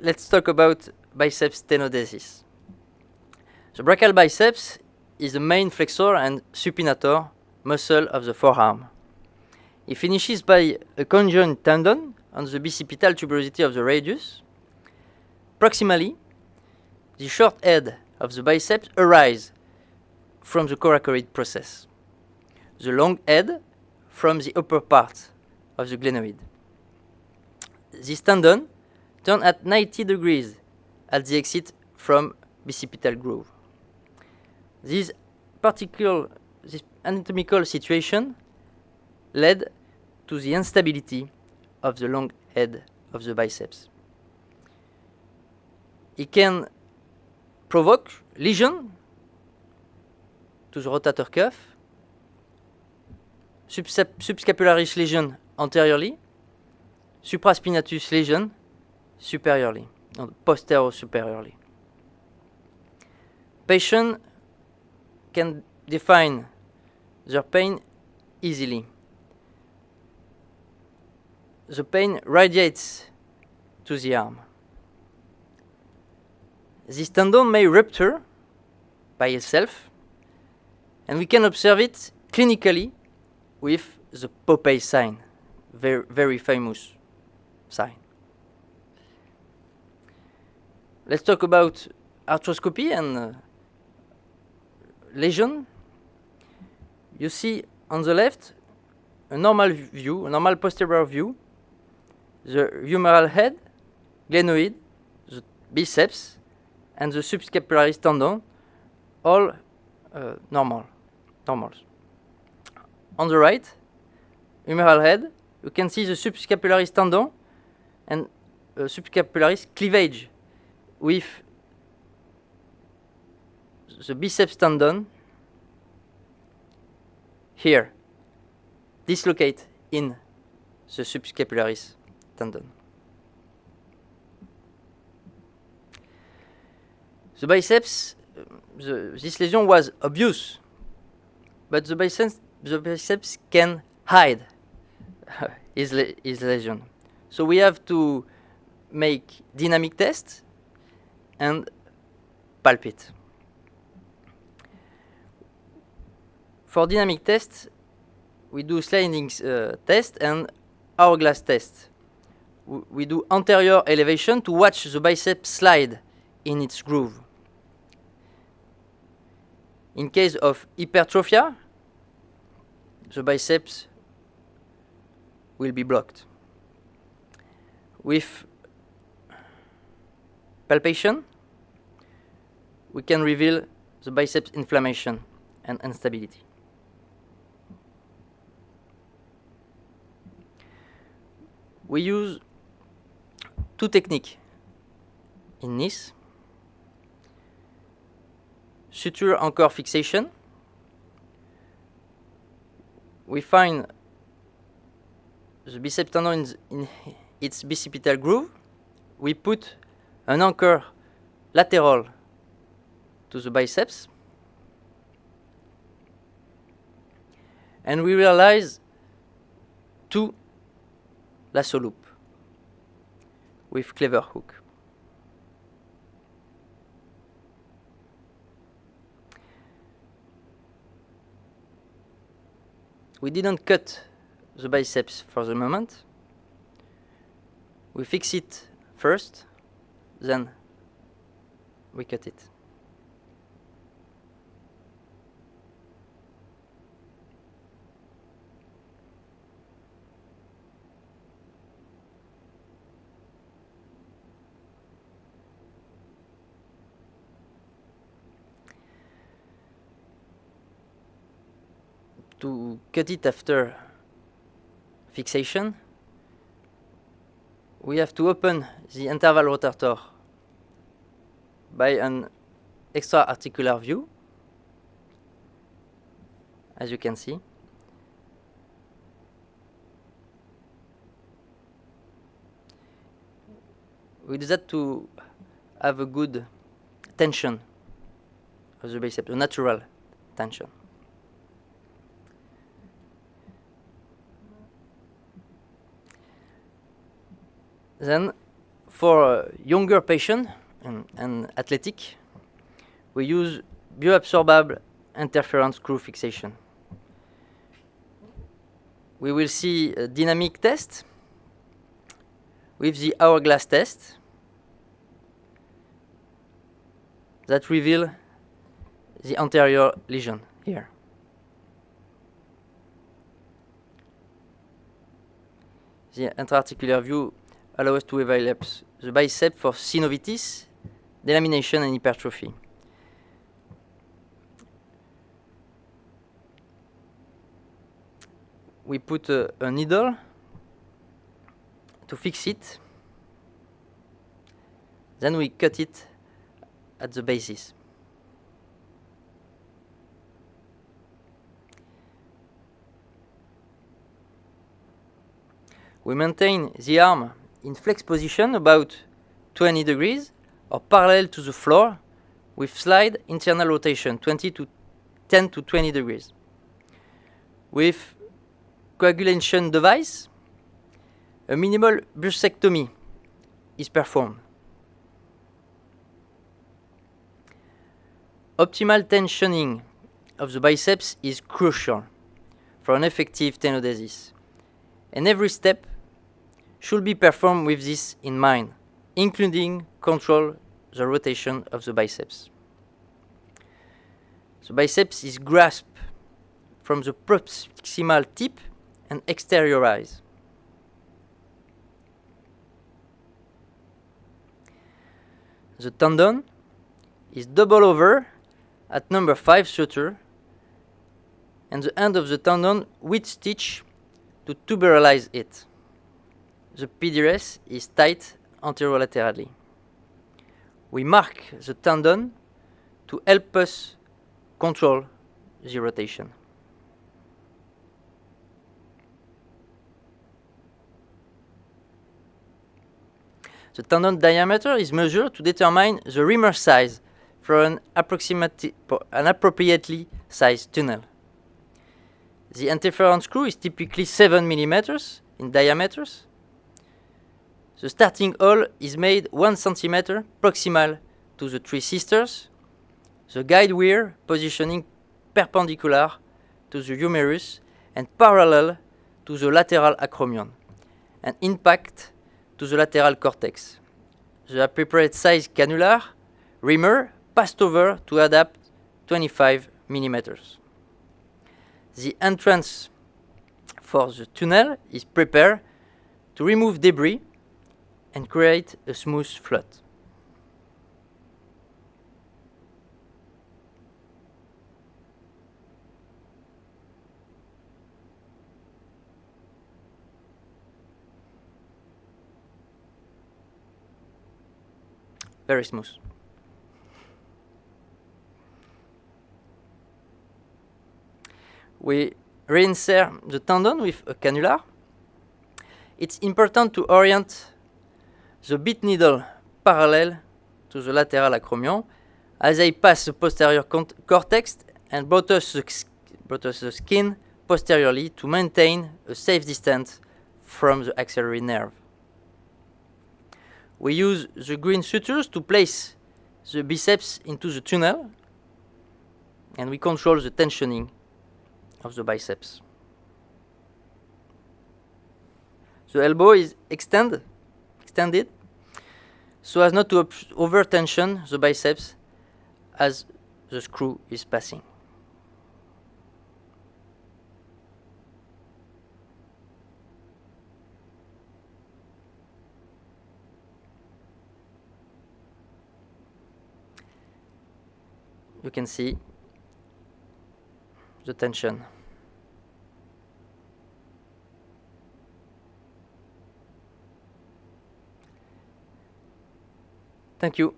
let's talk about biceps tenodesis. The brachial biceps is the main flexor and supinator muscle of the forearm. It finishes by a conjoined tendon on the bicipital tuberosity of the radius. Proximally, the short head of the biceps arises from the coracoid process, the long head from the upper part of the glenoid. This tendon turns at 90 degrees at the exit from bicipital groove. This anatomical situation led to the instability of the long head of the biceps. It can provoke lesion to the rotator cuff, subscapularis lesion anteriorly, supraspinatus lesion superiorly, posterior-superiorly. Patient can define their pain easily. The pain radiates to the arm. This tendon may rupture by itself, and we can observe it clinically with the Popeye sign, very famous sign. Let's talk about arthroscopy and lesion. You see on the left a normal view, a normal posterior view, the humeral head, glenoid, the biceps, and the subscapularis tendon, all normals. On the right, humeral head, you can see the subscapularis tendon and subscapularis cleavage with the biceps tendon here, dislocate in the subscapularis tendon. The biceps, this lesion was obvious, but the biceps can hide his lesion. So we have to make dynamic tests and palpate. For dynamic tests, we do sliding test and hourglass test. We do anterior elevation to watch the bicep slide in its groove. In case of hypertrophia, the biceps will be blocked. With palpation, we can reveal the biceps inflammation and instability. We use two techniques in this. Suture anchor fixation. We find the biceps tendon in its bicipital groove. We put an anchor lateral to the biceps, and we realize two lasso loop with clever hook. We didn't cut the biceps for the moment. We fix it first, then we cut it. To cut it after fixation, we have to open the interval rotator by an extra-articular view, as you can see. We do that to have a good tension of the biceps, a natural tension. Then, For younger patients and athletic, we use bioabsorbable interference screw fixation. We will see a dynamic test with the hourglass test that reveal the anterior lesion here. The intra-articular view allows us to evaluate the bicep for synovitis, delamination, and hypertrophy. We put a needle to fix it, then we cut it at the basis. We maintain the arm in flex position about 20 degrees or parallel to the floor with slide internal rotation 10 to 20 degrees. With coagulation device, a minimal bursectomy is performed. Optimal tensioning of the biceps is crucial for an effective tenodesis, and every step should be performed with this in mind, including control the rotation of the biceps. The biceps is grasped from the proximal tip and exteriorized. The tendon is double over at number 5 suture, and the end of the tendon with stitch to tuberalize it. The PDRS is tight anterolaterally. We mark the tendon to help us control the rotation. The tendon diameter is measured to determine the reamer size for an appropriately sized tunnel. The interference screw is typically 7 mm in diameter. The starting hole is made 1 cm proximal to the 3 sisters. The guide weir positioning perpendicular to the humerus and parallel to the lateral acromion, and impact to the lateral cortex. The appropriate size cannular reamer passed over to adapt 25 mm. The entrance for the tunnel is prepared to remove debris and create a smooth float. Very smooth. We reinsert the tendon with a cannula. It's important to orient the bit needle parallel to the lateral acromion as they pass the posterior cortex and buttress the skin posteriorly to maintain a safe distance from the axillary nerve. We use the green sutures to place the biceps into the tunnel, and we control the tensioning of the biceps. The elbow is extended so as not to over-tension the biceps as the screw is passing. You can see the tension. Thank you.